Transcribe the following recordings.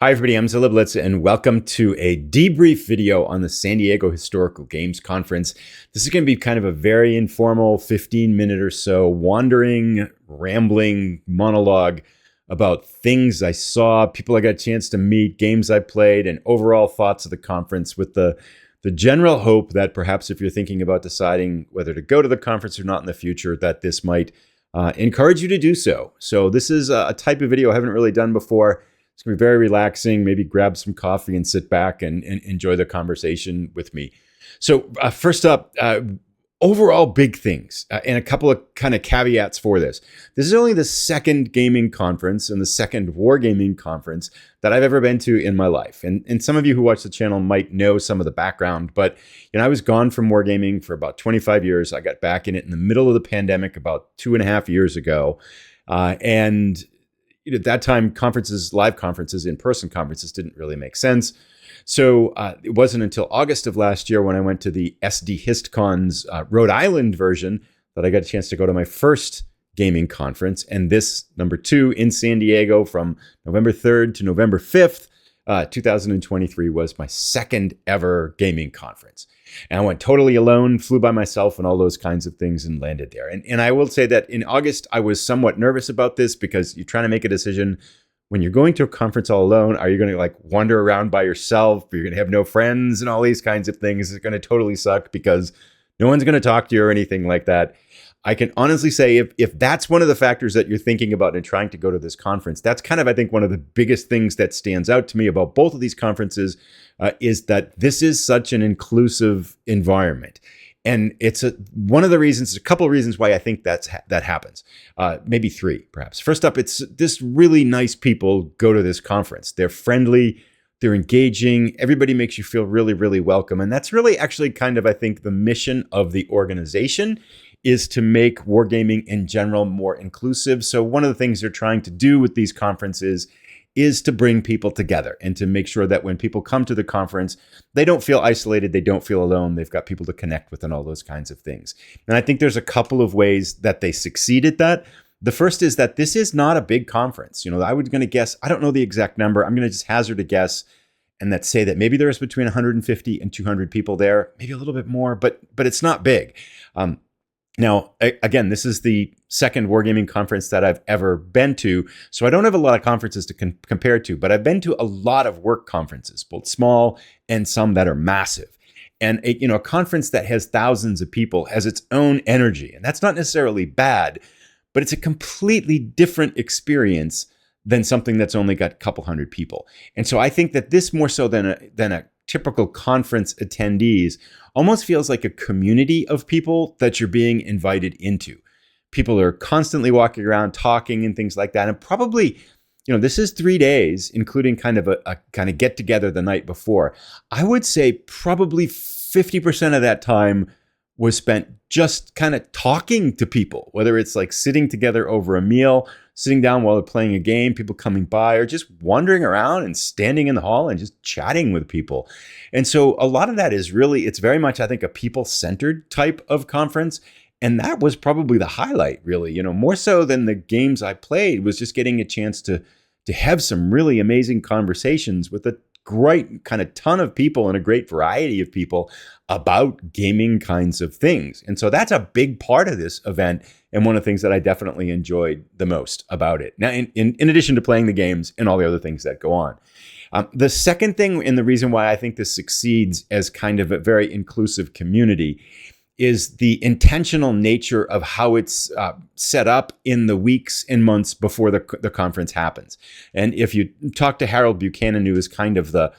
Hi everybody, I'm Zilla Blitz and welcome to a debrief video on the San Diego Historical Games Conference. This is going to be kind of a very informal 15-minute or so wandering, rambling monologue about things I saw, people I got a chance to meet, games I played, and overall thoughts of the conference with the general hope that perhaps if you're thinking about deciding whether to go to the conference or not in the future, that this might encourage you to do so. So this is a type of video I haven't really done before. It's going to be very relaxing. Maybe grab some coffee and sit back and enjoy the conversation with me. So first up, overall big things and a couple of kind of caveats for this. This is only the second gaming conference and the second wargaming conference that I've ever been to in my life. And some of you who watch the channel might know some of the background, but I was gone from wargaming for about 25 years. I got back in it in the middle of the pandemic about 2.5 years ago. And at that time, live conferences, in-person conferences didn't really make sense. So it wasn't until August of last year when I went to the SDHistCon's Rhode Island version that I got a chance to go to my first gaming conference. And this, number 2, in San Diego from November 3rd to November 5th, 2023 was my second ever gaming conference. And I went totally alone, flew by myself and all those kinds of things and landed there. And I will say that in August, I was somewhat nervous about this because you're trying to make a decision when you're going to a conference all alone. Are you going to wander around by yourself? You're going to have no friends and all these kinds of things. It's going to totally suck because no one's going to talk to you or anything like that. I can honestly say if that's one of the factors that you're thinking about in trying to go to this conference, that's kind of, I think, one of the biggest things that stands out to me about both of these conferences is that this is such an inclusive environment. And it's one of the reasons, a couple of reasons why I think that happens. Maybe 3, perhaps. First up, it's this really nice people go to this conference. They're friendly, they're engaging, everybody makes you feel really, really welcome. And that's really actually kind of, I think, the mission of the organization is to make wargaming in general more inclusive. So one of the things they're trying to do with these conferences is to bring people together and to make sure that when people come to the conference, they don't feel isolated, they don't feel alone, they've got people to connect with and all those kinds of things. And I think there's a couple of ways that they succeed at that. The first is that this is not a big conference. I was going to guess, I don't know the exact number, I'm going to just hazard a guess and that say that maybe there's between 150 and 200 people there, maybe a little bit more, but it's not big. Now, again, this is the second wargaming conference that I've ever been to, so I don't have a lot of conferences to compare to, but I've been to a lot of work conferences, both small and some that are massive. And a conference that has thousands of people has its own energy, and that's not necessarily bad, but it's a completely different experience than something that's only got a couple hundred people. And so I think that this, more so than a typical conference attendees, almost feels like a community of people that you're being invited into. People are constantly walking around talking and things like that. And probably, this is 3 days, including kind of a kind of get together the night before. I would say probably 50% of that time was spent just kind of talking to people, whether it's like sitting together over a meal, sitting down while they're playing a game, people coming by, or just wandering around and standing in the hall and just chatting with people. And so a lot of that is really, it's very much, I think, a people-centered type of conference. And that was probably the highlight, really, more so than the games I played, was just getting a chance to have some really amazing conversations with a great kind of ton of people and a great variety of people about gaming kinds of things. And so that's a big part of this event and one of the things that I definitely enjoyed the most about it. Now, in addition to playing the games and all the other things that go on. The second thing, and the reason why I think this succeeds as kind of a very inclusive community, is the intentional nature of how it's set up in the weeks and months before the conference happens. And if you talk to Harold Buchanan, who is kind of the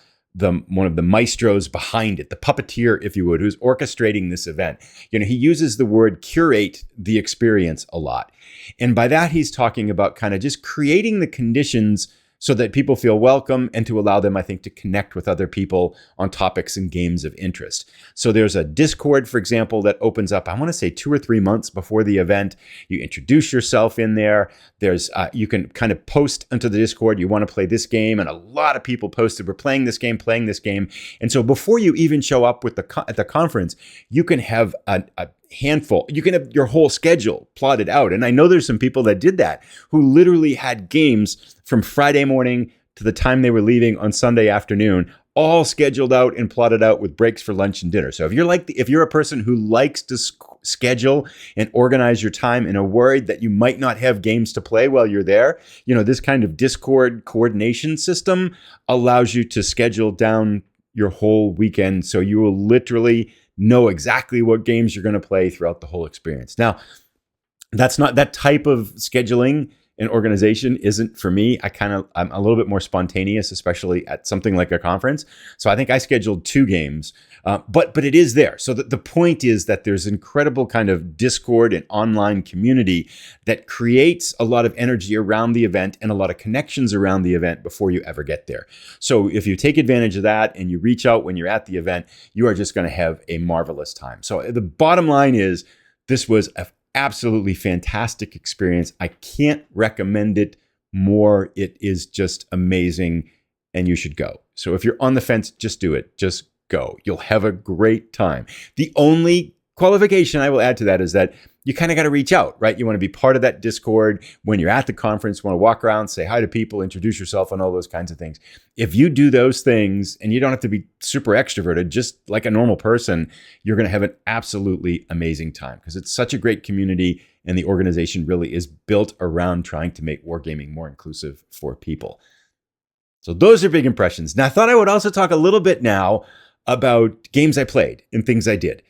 one of the maestros behind it, the puppeteer, if you would, who's orchestrating this event, he uses the word curate the experience a lot. And by that, he's talking about kind of just creating the conditions so that people feel welcome and to allow them, I think, to connect with other people on topics and games of interest. So there's a Discord, for example, that opens up, I want to say 2 or 3 months before the event. You introduce yourself in there. There's you can kind of post into the Discord, you want to play this game, and a lot of people posted, we're playing this game. And so before you even show up at the conference, you can have a handful, you can have your whole schedule plotted out. And I know there's some people that did that, who literally had games from Friday morning to the time they were leaving on Sunday afternoon, all scheduled out and plotted out with breaks for lunch and dinner. So if you're a person who likes to schedule and organize your time and are worried that you might not have games to play while you're there, this kind of Discord coordination system allows you to schedule down your whole weekend, so you will literally know exactly what games you're going to play throughout the whole experience. Now, that's not that type of scheduling and organization isn't for me. I'm a little bit more spontaneous, especially at something like a conference. So I think I scheduled 2 games, but it is there. So the point is that there's incredible kind of Discord and online community that creates a lot of energy around the event and a lot of connections around the event before you ever get there. So if you take advantage of that and you reach out when you're at the event, you are just going to have a marvelous time. So the bottom line is, this was an absolutely fantastic experience. I can't recommend it more. It is just amazing, and you should go. So if you're on the fence, just do it. Just go. You'll have a great time. The only qualification I will add to that is that you kind of got to reach out, right? You want to be part of that Discord when you're at the conference. You want to walk around, say hi to people, introduce yourself, and all those kinds of things. If you do those things, and you don't have to be super extroverted, just like a normal person, you're going to have an absolutely amazing time, because it's such a great community, and the organization really is built around trying to make wargaming more inclusive for people. So those are big impressions. Now, I thought I would also talk a little bit now about games I played and things I did.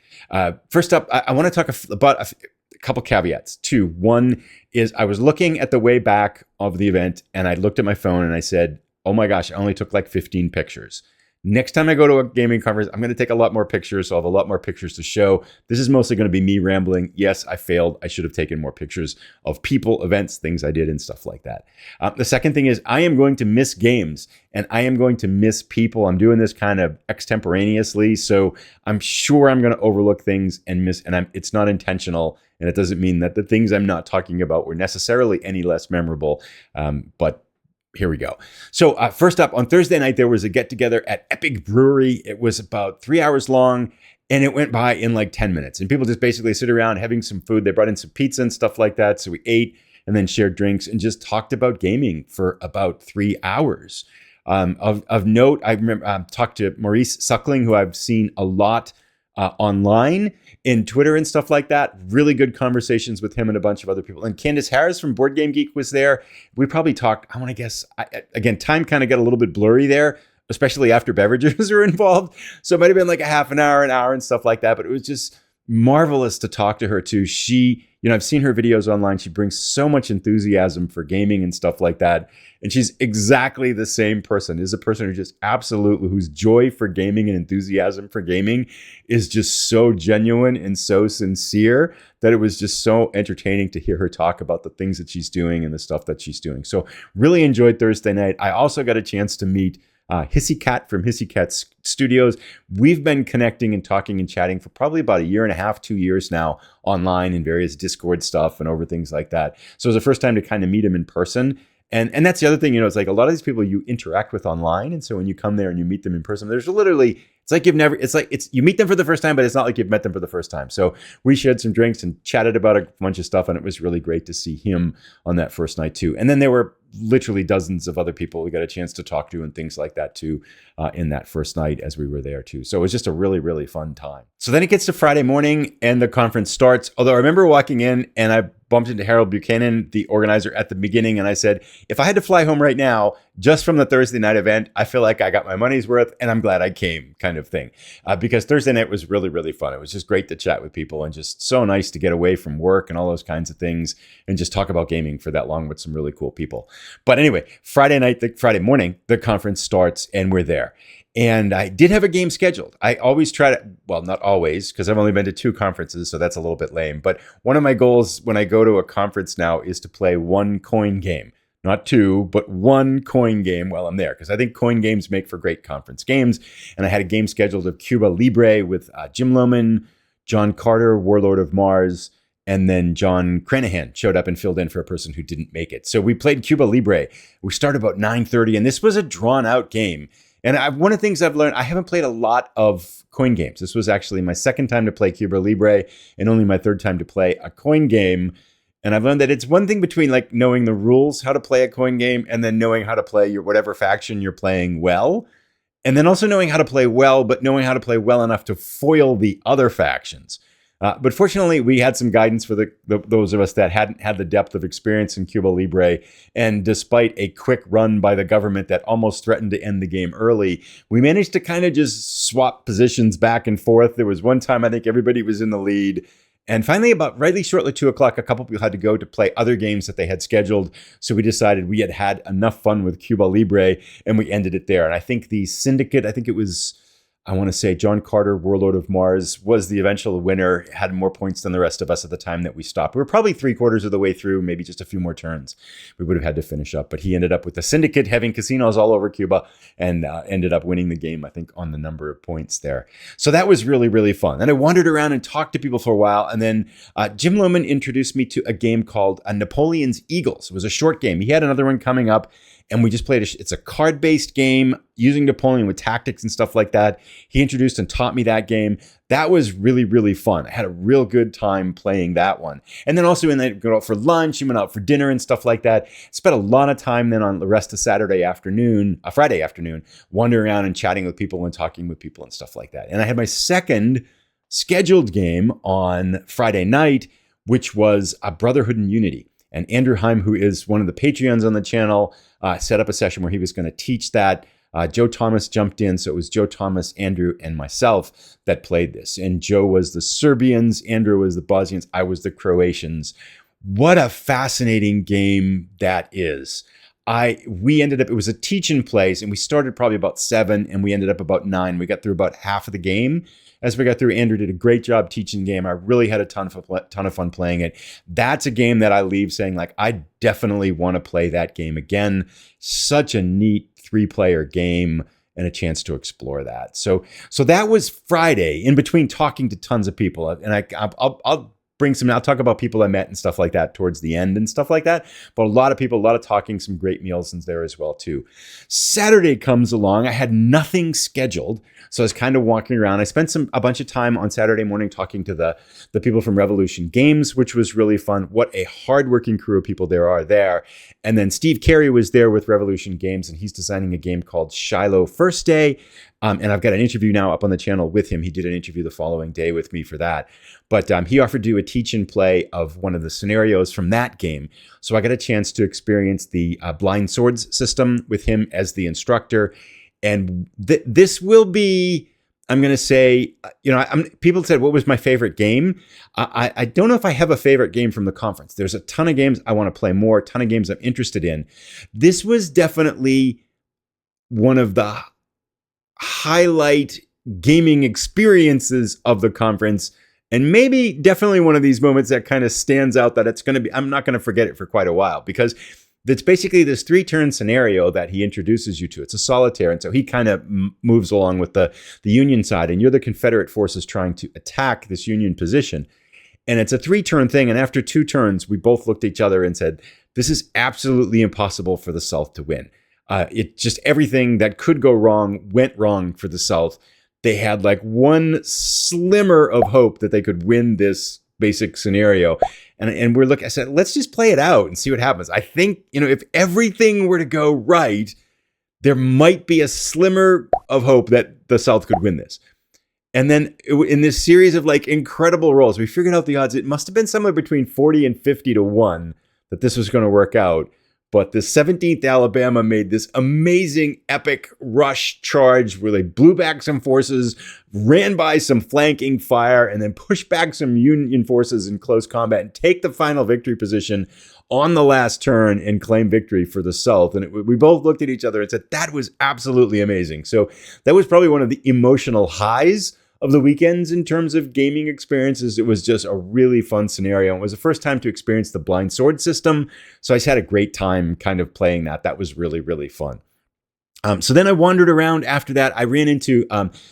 First up, I want to talk about a couple caveats. 2. One is, I was looking at the way back of the event, and I looked at my phone and I said, oh my gosh, I only took like 15 pictures. Next time I go to a gaming conference, I'm going to take a lot more pictures, so I'll have a lot more pictures to show. This is mostly going to be me rambling. Yes, I failed. I should have taken more pictures of people, events, things I did, and stuff like that. The second thing is, I am going to miss games, and I am going to miss people. I'm doing this kind of extemporaneously, so I'm sure I'm going to overlook things and miss, and it's not intentional, and it doesn't mean that the things I'm not talking about were necessarily any less memorable, but here we go. So first up, on Thursday night, there was a get-together at Epip Brewery. It was about 3 hours long, and it went by in like 10 minutes. And people just basically sit around having some food. They brought in some pizza and stuff like that. So we ate and then shared drinks and just talked about gaming for about 3 hours. Of note, I remember talked to Maurice Suckling, who I've seen a lot online in Twitter and stuff like that. Really good conversations with him and a bunch of other people. And Candace Harris from Board Game Geek was there. We probably talked, I want to guess, again, time kind of got a little bit blurry there, especially after beverages were involved. So it might have been like a half an hour and stuff like that. But it was just marvelous to talk to her too. She, I've seen her videos online. She brings so much enthusiasm for gaming and stuff like that. And she's exactly the same person. Is a person who just absolutely, whose joy for gaming and enthusiasm for gaming is just so genuine and so sincere that it was just so entertaining to hear her talk about the things that she's doing and the stuff that she's doing. So really enjoyed Thursday night. I also got a chance to meet Hissy Cat from Hissy Cat Studios. We've been connecting and talking and chatting for probably about 1.5 years, 2 years now, online in various Discord stuff and over things like that. So it was the first time to kind of meet him in person. And that's the other thing, it's like a lot of these people you interact with online. And so when you come there and you meet them in person, there's literally, you meet them for the first time, but it's not like you've met them for the first time. So we shared some drinks and chatted about a bunch of stuff. And it was really great to see him on that first night too. And then there were literally dozens of other people we got a chance to talk to and things like that too in that first night as we were there too. So it was just a really, really fun time. So then it gets to Friday morning and the conference starts. Although I remember walking in and I bumped into Harold Buchanan, the organizer, at the beginning. And I said, if I had to fly home right now, just from the Thursday night event, I feel like I got my money's worth and I'm glad I came, kind of thing. Because Thursday night was really, really fun. It was just great to chat with people and just so nice to get away from work and all those kinds of things and just talk about gaming for that long with some really cool people. But anyway, Friday morning, the conference starts and we're there. And I did have a game scheduled. I always try to, well, not always, because I've only been to 2 conferences, so that's a little bit lame. But one of my goals when I go to a conference now is to play 1 coin game. Not 2, but 1 coin game while I'm there, because I think coin games make for great conference games. And I had a game scheduled of Cuba Libre with Jim Lohman, John Carter, Warlord of Mars, and then John Cranahan showed up and filled in for a person who didn't make it. So we played Cuba Libre. We started about 9:30, and this was a drawn-out game. And one of the things I've learned, I haven't played a lot of coin games. This was actually my second time to play Cuba Libre and only my third time to play a coin game. And I've learned that it's one thing between like knowing the rules, how to play a coin game, and then knowing how to play your whatever faction you're playing well. And then also knowing how to play well, but knowing how to play well enough to foil the other factions. But fortunately, we had some guidance for those of us that hadn't had the depth of experience in Cuba Libre. And despite a quick run by the government that almost threatened to end the game early, we managed to kind of just swap positions back and forth. There was one time I think everybody was in the lead. And finally, about rightly shortly 2 o'clock, a couple people had to go to play other games that they had scheduled. So we decided we had had enough fun with Cuba Libre, and we ended it there. And I think the Syndicate, I think it was, I want to say John Carter, Warlord of Mars, was the eventual winner, had more points than the rest of us at the time that we stopped. We were probably 3/4 of the way through, maybe just a few more turns. We would have had to finish up. But he ended up with the Syndicate having casinos all over Cuba and ended up winning the game, I think, on the number of points there. So that was really, really fun. Then I wandered around and talked to people for a while. And then Jim Lohman introduced me to a game called Napoleons Eagles. It was a short game. He had another one coming up. And we just played it's a card-based game using Napoleon with tactics and stuff like that. He introduced and taught me that game. That was really, really fun. I had a real good time playing that one. And then also when they go out for lunch and went out for dinner and stuff like that. Spent a lot of time then on the rest of Friday afternoon, wandering around and chatting with people and talking with people and stuff like that. And I had my second scheduled game on Friday night, which was a Brotherhood of Unity. And Andrew Heim, who is one of the Patreons on the channel, set up a session where he was going to teach that. Joe Thomas jumped in. So it was Joe Thomas, Andrew, and myself that played this. And Joe was the Serbians, Andrew was the Bosnians, I was the Croatians. What a fascinating game that is. We ended up, it was a teach and plays, and we started probably about 7, and we ended up about 9. We got through about half of the game. As we got through, Andrew did a great job teaching the game. I really had a ton of fun playing it. That's a game that I leave saying, like, I definitely want to play that game again. Such a neat 3-player game and a chance to explore that. So that was Friday, in between talking to tons of people. And I'll talk about people I met and stuff like that towards the end and stuff like that. But a lot of people, a lot of talking, some great meals in there as well too. Saturday comes along. I had nothing scheduled. So I was kind of walking around. I spent a bunch of time on Saturday morning talking to the people from Revolution Games, which was really fun. What a hardworking crew of people there are there. And then Steve Carey was there with Revolution Games, and he's designing a game called Shiloh First Day. And I've got an interview now up on the channel with him. He did an interview the following day with me for that. But he offered to do a teach and play of one of the scenarios from that game. So I got a chance to experience the blind swords system with him as the instructor. And this will be, I'm going to say, people said, what was my favorite game? I don't know if I have a favorite game from the conference. There's a ton of games I want to play more, a ton of games I'm interested in. This was definitely one of the highlight gaming experiences of the conference, and maybe definitely one of these moments that kind of stands out that it's going to be, I'm not going to forget it for quite a while, because it's basically this 3-turn scenario that he introduces you to. It's a solitaire, and so he kind of moves along with the Union side, and you're the Confederate forces trying to attack this Union position. And it's a 3-turn thing, and after 2 turns, we both looked at each other and said, this is absolutely impossible for the South to win. It just, everything that could go wrong went wrong for the South. They had like one slimmer of hope that they could win this basic scenario. And we're looking, I said, let's just play it out and see what happens. I think, if everything were to go right, there might be a slimmer of hope that the South could win this. And then in this series of like incredible rolls, we figured out the odds. It must have been somewhere between 40 and 50 to 1 that this was going to work out. But the 17th Alabama made this amazing epic rush charge where they blew back some forces, ran by some flanking fire, and then pushed back some Union forces in close combat and take the final victory position on the last turn and claim victory for the South. And we both looked at each other and said, that was absolutely amazing. So that was probably one of the emotional highs of the weekends in terms of gaming experiences. It was just a really fun scenario. It was the first time to experience the blind sword system. So I just had a great time kind of playing that. That was really, really fun. So then I wandered around after that. I ran into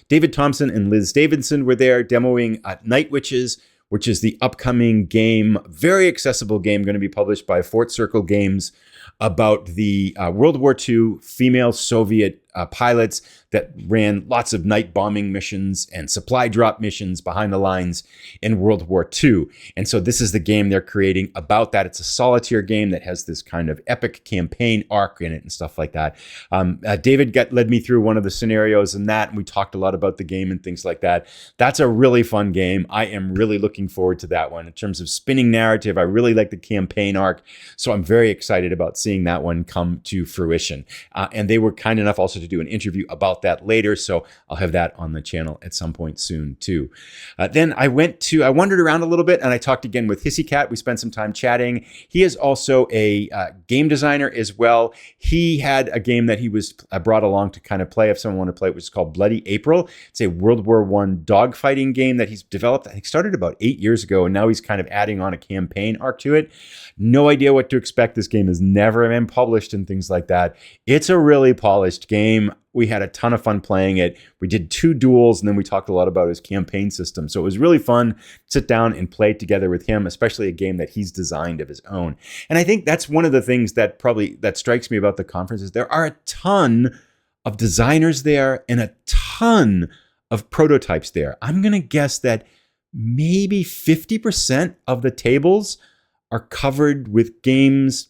David Thompson and Liz Davidson were there demoing Night Witches, which is the upcoming game, very accessible game, going to be published by Fort Circle Games. about the World War II female Soviet pilots that ran lots of night bombing missions and supply drop missions behind the lines in World War II. And so this is the game they're creating about that. It's a solitaire game that has this kind of epic campaign arc in it and stuff like that. David led me through one of the scenarios in that, and we talked a lot about the game and things like that. That's a really fun game. I am really looking forward to that one. In terms of spinning narrative, I really like the campaign arc, so I'm very excited about seeing that one come to fruition. And they were kind enough also to do an interview about that later, so I'll have that on the channel at some point soon too. Then I wandered around a little bit, and I talked again with HistCat. We spent some time chatting. He is also a game designer as well. He had a game that he was brought along to kind of play if someone wanted to play it, which is called Bloody April. It's a World War I dogfighting game that he's developed. I think started about 8 years ago, and now he's kind of adding on a campaign arc to it. No idea what to expect. This game has never been published and things like that. It's a really polished game. We had a ton of fun playing it. We did 2 duels, and then we talked a lot about his campaign system. So it was really fun to sit down and play together with him, especially a game that he's designed of his own. And I think that's one of the things that strikes me about the conference is there are a ton of designers there and a ton of prototypes there. I'm going to guess that maybe 50% of the tables are covered with games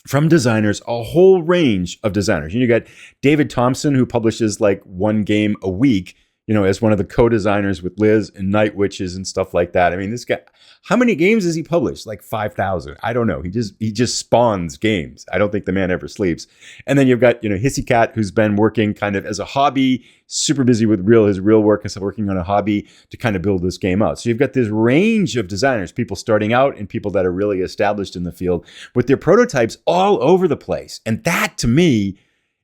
from designers, a whole range of designers. You got David Thompson, who publishes like one game a week, as one of the co-designers with Liz and Night Witches and stuff like that. I mean, this guy, how many games has he published? Like 5,000. I don't know. He just spawns games. I don't think the man ever sleeps. And then you've got, HistCat, who's been working kind of as a hobby, super busy with his real work and stuff, working on a hobby to kind of build this game out. So you've got this range of designers, people starting out and people that are really established in the field with their prototypes all over the place. And that, to me,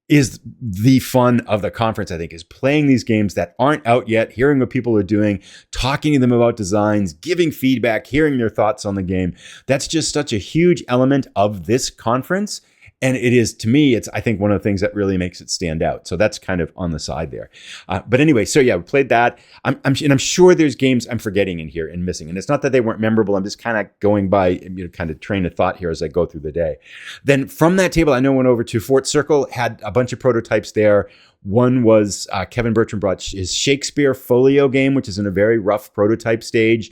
is the fun of the conference, I think, is playing these games that aren't out yet, hearing what people are doing, talking to them about designs, giving feedback, hearing their thoughts on the game. That's just such a huge element of this conference. And it is, to me, it's, I think, one of the things that really makes it stand out. So that's kind of on the side there. But anyway, so yeah, we played that. I'm sure there's games I'm forgetting in here and missing. And it's not that they weren't memorable. I'm just kind of going by, kind of train of thought here as I go through the day. Then from that table, I went over to Fort Circle, had a bunch of prototypes there. One was Kevin Bertram brought his Shakespeare Folio game, which is in a very rough prototype stage.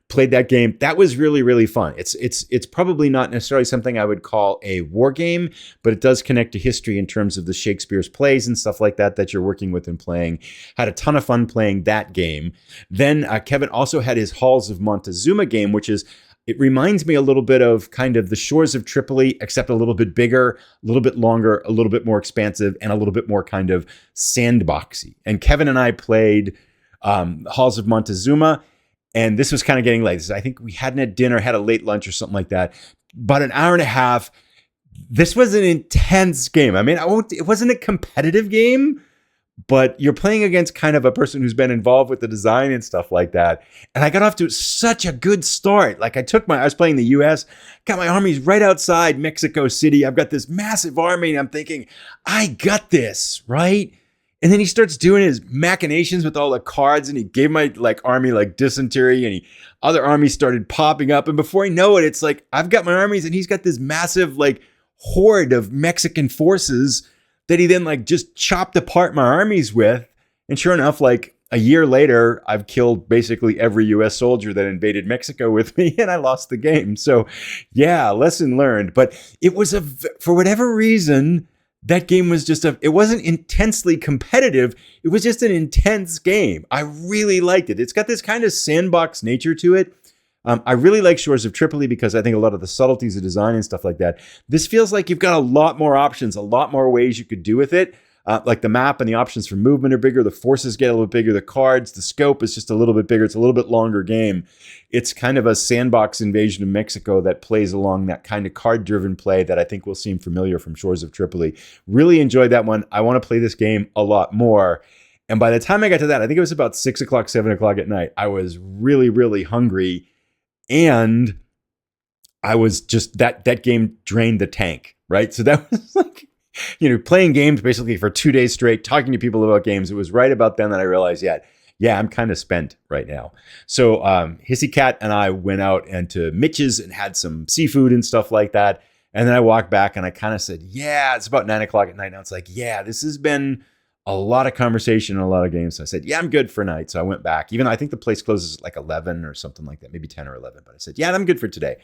Played that game. That was really, really fun. It's probably not necessarily something I would call a war game, but it does connect to history in terms of the Shakespeare's plays and stuff like that you're working with and playing. Had a ton of fun playing that game. Then Kevin also had his Halls of Montezuma game, which is, it reminds me a little bit of kind of the Shores of Tripoli, except a little bit bigger, a little bit longer, a little bit more expansive, and a little bit more kind of sandboxy. And Kevin and I played Halls of Montezuma. And this was kind of getting late. I think we hadn't had dinner, had a late lunch or something like that. About an hour and a half. This was an intense game. I mean, it wasn't a competitive game, but you're playing against kind of a person who's been involved with the design and stuff like that. And I got off to such a good start. Like I was playing the US, got my armies right outside Mexico City. I've got this massive army and I'm thinking, I got this, right? And then he starts doing his machinations with all the cards, and he gave my army dysentery, and other armies started popping up. And before I know it, it's like I've got my armies, and he's got this massive horde of Mexican forces that he then just chopped apart my armies with. And sure enough, a year later, I've killed basically every U.S. soldier that invaded Mexico with me, and I lost the game. So yeah, lesson learned. But it was for whatever reason, that game was it wasn't intensely competitive. It was just an intense game. I really liked it. It's got this kind of sandbox nature to it. I really like Shores of Tripoli because I think a lot of the subtleties of design and stuff like that. This feels like you've got a lot more options, a lot more ways you could do with it. The map and the options for movement are bigger. The forces get a little bit bigger. The cards, the scope is just a little bit bigger. It's a little bit longer game. It's kind of a sandbox invasion of Mexico that plays along that kind of card-driven play that I think will seem familiar from Shores of Tripoli. Really enjoyed that one. I want to play this game a lot more. And by the time I got to that, I think it was about 6 o'clock, 7 o'clock at night. I was really, really hungry. And I was just, that game drained the tank, right? So that was playing games basically for 2 days straight, talking to people about games. It was right about then that I realized, yeah, I'm kind of spent right now. So HistCat and I went out into Mitch's and had some seafood and stuff like that. And then I walked back and I kind of said, yeah, it's about 9 o'clock at night. Now it's like, yeah, this has been a lot of conversation and a lot of games. So I said, yeah, I'm good for night. So I went back, even though I think the place closes at like 11 or something like that, maybe 10 or 11. But I said, yeah, I'm good for today.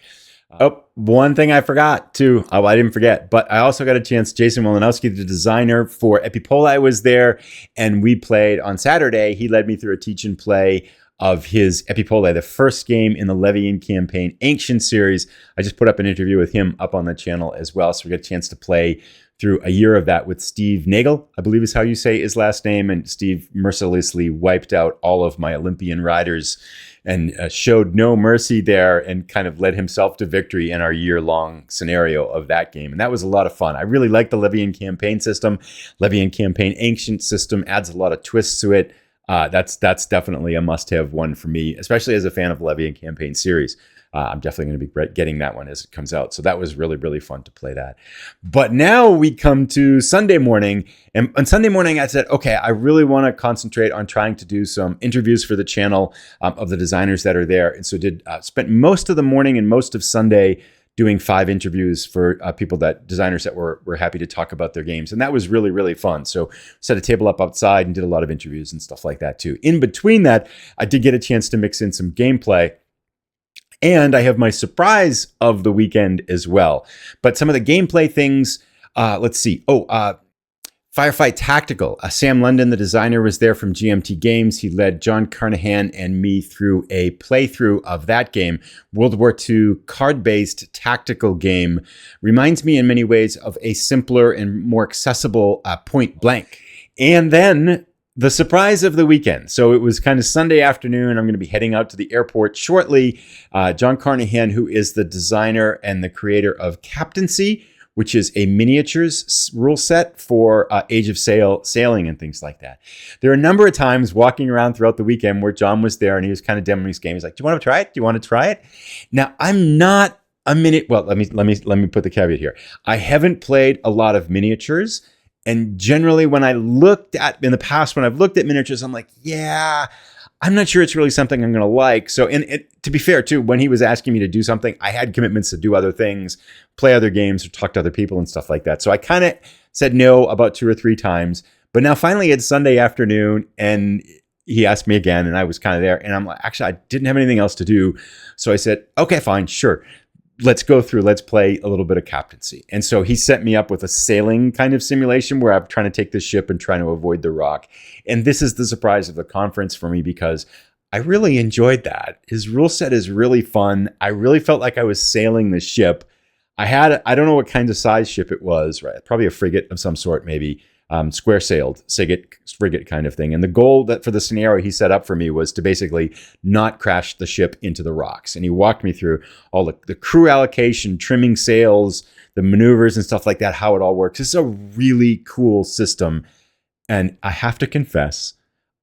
One thing I forgot too. Oh, I didn't forget, but I also got a chance. Jason Wolanowski, the designer for Epip, was there, and we played on Saturday. He led me through a teach and play of his Epip, the first game in the Levian campaign Ancient series. I just put up an interview with him up on the channel as well, so we got a chance to play through a year of that with Steve Nagel, I believe is how you say his last name. And Steve mercilessly wiped out all of my Olympian riders and showed no mercy there and kind of led himself to victory in our year-long scenario of that game. And that was a lot of fun. I really like the Levian campaign system. Levian campaign Ancient system adds a lot of twists to it. That's definitely a must-have one for me, especially as a fan of the Levian campaign series. I'm definitely going to be getting that one as it comes out. So that was really, really fun to play that. But now we come to Sunday morning. And on Sunday morning, I said, okay, I really want to concentrate on trying to do some interviews for the channel of the designers that are there. And so spent most of the morning and most of Sunday doing 5 interviews for designers that were happy to talk about their games. And that was really, really fun. So set a table up outside and did a lot of interviews and stuff like that too. In between that, I did get a chance to mix in some gameplay. And I have my surprise of the weekend as well. But some of the gameplay things, let's see. Firefight Tactical. Sam London, the designer, was there from GMT Games. He led John Carnahan and me through a playthrough of that game. World War II card-based tactical game. Reminds me in many ways of a simpler and more accessible Point Blank. And then the surprise of the weekend. So it was kind of Sunday afternoon. I'm going to be heading out to the airport shortly. John Carnahan, who is the designer and the creator of Captaincy, which is a miniatures rule set for Age of sailing and things like that. There are a number of times walking around throughout the weekend where John was there and he was kind of demoing his game. He's like, "Do you want to try it? Do you want to try it?" Now, I'm not a well, let me put the caveat here. I haven't played a lot of miniatures. And generally, when I've looked at miniatures, I'm like, yeah, I'm not sure it's really something I'm going to like. So, and to be fair, too, when he was asking me to do something, I had commitments to do other things, play other games, or talk to other people and stuff like that. So I kind of said no about 2 or 3 times. But now finally it's Sunday afternoon and he asked me again and I was kind of there. And I'm like, actually, I didn't have anything else to do. So I said, okay, fine, sure. Let's play a little bit of Captaincy. And so he set me up with a sailing kind of simulation where I'm trying to take the ship and trying to avoid the rock. And this is the surprise of the conference for me because I really enjoyed that. His rule set is really fun. I really felt like I was sailing the ship. I don't know what kind of size ship it was, right? Probably a frigate of some sort, maybe. Square sailed frigate kind of thing. And the goal that for the scenario he set up for me was to basically not crash the ship into the rocks. And he walked me through all the crew allocation, trimming sails, the maneuvers and stuff like that, how it all works. It's a really cool system. And I have to confess,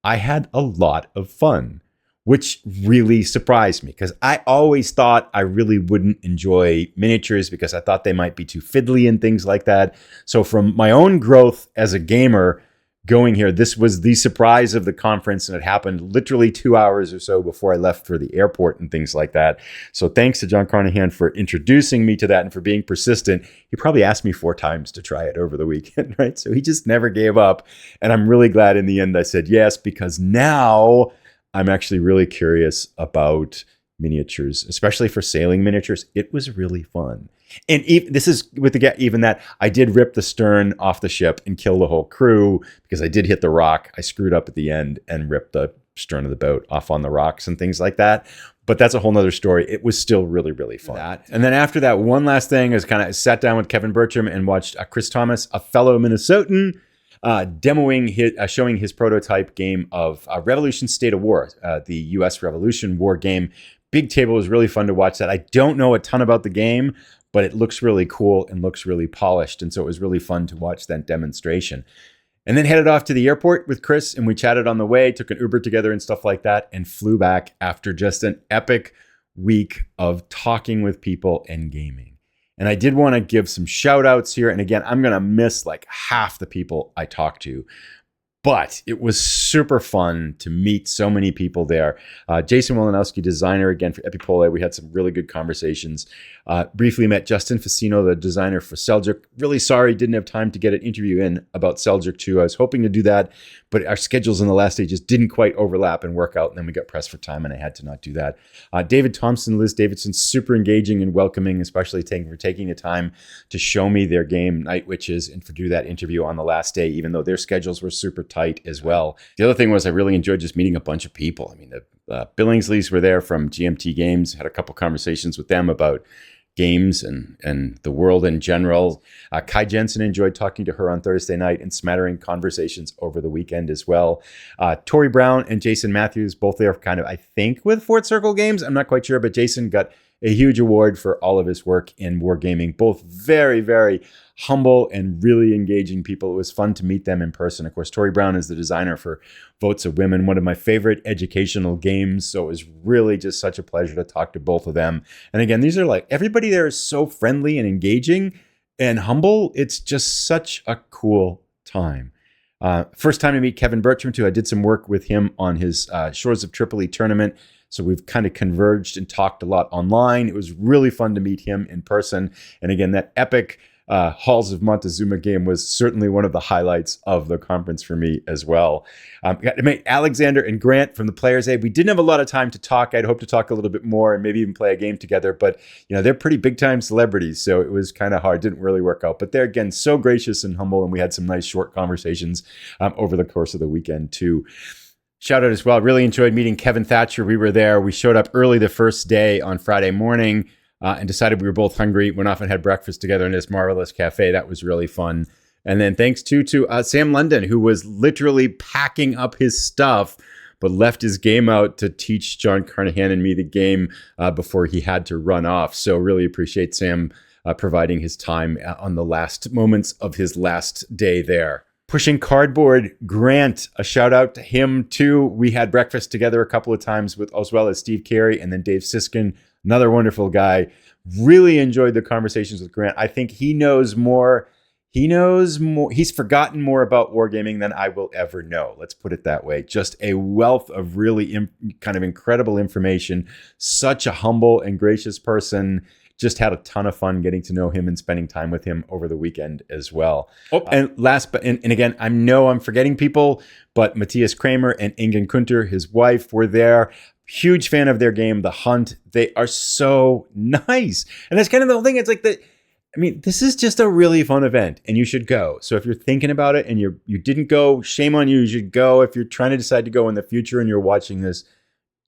I had a lot of fun, which really surprised me because I always thought I really wouldn't enjoy miniatures because I thought they might be too fiddly and things like that. So from my own growth as a gamer going here, this was the surprise of the conference, and it happened literally 2 hours or so before I left for the airport and things like that. So thanks to John Carnahan for introducing me to that and for being persistent. He probably asked me 4 times to try it over the weekend, right? So he just never gave up. And I'm really glad in the end I said yes, because now I'm actually really curious about miniatures, especially for sailing miniatures. It was really fun. And this is with even that I did rip the stern off the ship and kill the whole crew because I did hit the rock. I screwed up at the end and ripped the stern of the boat off on the rocks and things like that. But that's a whole nother story. It was still really, really fun. And then after that, one last thing is kind of sat down with Kevin Bertram and watched Chris Thomas, a fellow Minnesotan, showing his prototype game of Revolution State of War, the U.S. Revolution war game. Big table. Was really fun to watch that. I don't know a ton about the game, but it looks really cool and looks really polished. And so it was really fun to watch that demonstration. And then headed off to the airport with Chris, and we chatted on the way, took an Uber together and stuff like that, and flew back after just an epic week of talking with people and gaming. And I did want to give some shout outs here. And again, I'm going to miss like half the people I talked to. But it was super fun to meet so many people there. Jason Wilanowski, designer again for Epip. We had some really good conversations. Briefly met Justin Facino, the designer for Seljuk. Really sorry didn't have time to get an interview in about Seljuk 2. I was hoping to do that, but our schedules in the last day just didn't quite overlap and work out. And then we got pressed for time and I had to not do that. David Thompson, Liz Davidson, super engaging and welcoming, especially for taking the time to show me their game, Night Witches, and for do that interview on the last day, even though their schedules were super tight as well. The other thing was I really enjoyed just meeting a bunch of people. I mean, the Billingsleys were there from GMT Games, had a couple conversations with them about games and the world in general. Kai Jensen, enjoyed talking to her on Thursday night and smattering conversations over the weekend as well. Tori Brown and Jason Matthews, both there kind of, I think, with Fort Circle Games. I'm not quite sure, but Jason got a huge award for all of his work in wargaming. Both very, very humble and really engaging people. It was fun to meet them in person. Of course, Tori Brown is the designer for Votes of Women, one of my favorite educational games. So it was really just such a pleasure to talk to both of them. And again, these are like, everybody there is so friendly and engaging and humble. It's just such a cool time. First time to meet Kevin Bertram too. I did some work with him on his Shores of Tripoli tournament. So we've kind of converged and talked a lot online. It was really fun to meet him in person. And again, that epic Halls of Montezuma game was certainly one of the highlights of the conference for me as well. Got to meet Alexander and Grant from the Players Aid. We didn't have a lot of time to talk. I'd hoped to talk a little bit more and maybe even play a game together, but they're pretty big time celebrities. So it was kind of hard. Didn't really work out, but they're again, so gracious and humble. And we had some nice short conversations over the course of the weekend too. Shout out as well. Really enjoyed meeting Kevin Thatcher. We were there. We showed up early the first day on Friday morning and decided we were both hungry. Went off and had breakfast together in this marvelous cafe. That was really fun. And then thanks to Sam London, who was literally packing up his stuff, but left his game out to teach John Carnahan and me the game before he had to run off. So really appreciate Sam providing his time on the last moments of his last day there. Pushing Cardboard, Grant, a shout out to him too. We had breakfast together a couple of times with, as well as Steve Carey and then Dave Siskin, another wonderful guy. Really enjoyed the conversations with Grant. I think he knows more. He's forgotten more about wargaming than I will ever know. Let's put it that way. Just a wealth of really kind of incredible information. Such a humble and gracious person. Just had a ton of fun getting to know him and spending time with him over the weekend as well. And last, and again, I know I'm forgetting people, but Matthias Kramer and Ingen Kunter, his wife, were there. Huge fan of their game, The Hunt. They are so nice. And that's kind of the whole thing. It's like this is just a really fun event and you should go. So if you're thinking about it and you didn't go, shame on you. You should go. If you're trying to decide to go in the future and you're watching this,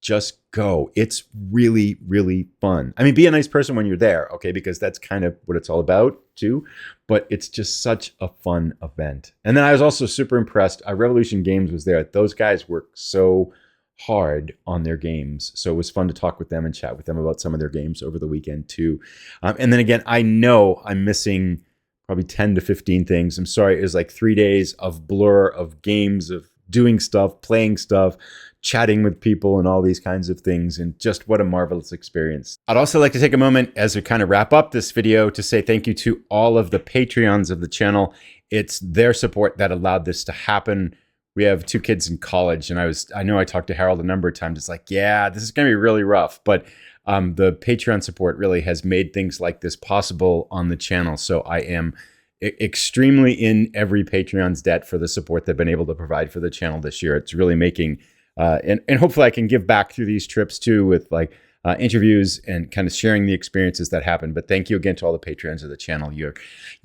just go. It's really, really fun. I mean, be a nice person when you're there, okay? Because that's kind of what it's all about too. But it's just such a fun event. And then I was also super impressed. Revolution Games was there. Those guys work so hard on their games. So it was fun to talk with them and chat with them about some of their games over the weekend too. And then again, I know I'm missing probably 10 to 15 things. I'm sorry. It was like 3 days of blur of games, of doing stuff, playing stuff, chatting with people and all these kinds of things. And just what a marvelous experience. I'd also like to take a moment as we kind of wrap up this video to say thank you to all of the Patreons of the channel. It's their support that allowed this to happen. We have 2 kids in college and I know I talked to Harold a number of times. It's like, yeah, this is going to be really rough. But the Patreon support really has made things like this possible on the channel. So I am extremely in every Patreon's debt for the support they've been able to provide for the channel this year. It's really making, and hopefully I can give back through these trips too with like interviews and kind of sharing the experiences that happen. But thank you again to all the Patreons of the channel. You're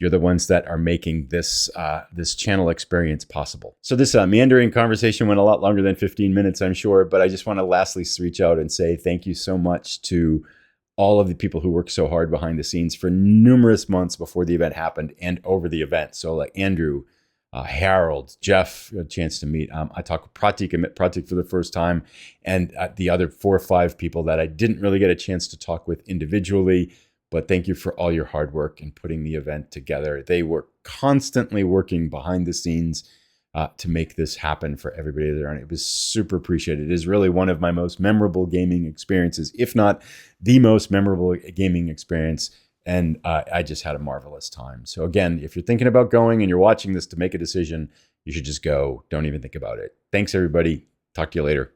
the ones that are making this this channel experience possible. So this meandering conversation went a lot longer than 15 minutes, I'm sure, but I just want to lastly reach out and say thank you so much to all of the people who worked so hard behind the scenes for numerous months before the event happened and over the event. So like Andrew, Harold, Jeff, a chance to meet. I talked with Pratik. I met Pratik for the first time, and the other 4 or 5 people that I didn't really get a chance to talk with individually. But thank you for all your hard work in putting the event together. They were constantly working behind the scenes to make this happen for everybody there. And it was super appreciated. It is really one of my most memorable gaming experiences, if not the most memorable gaming experience And I just had a marvelous time. So again, if you're thinking about going and you're watching this to make a decision, you should just go. Don't even think about it. Thanks, everybody. Talk to you later.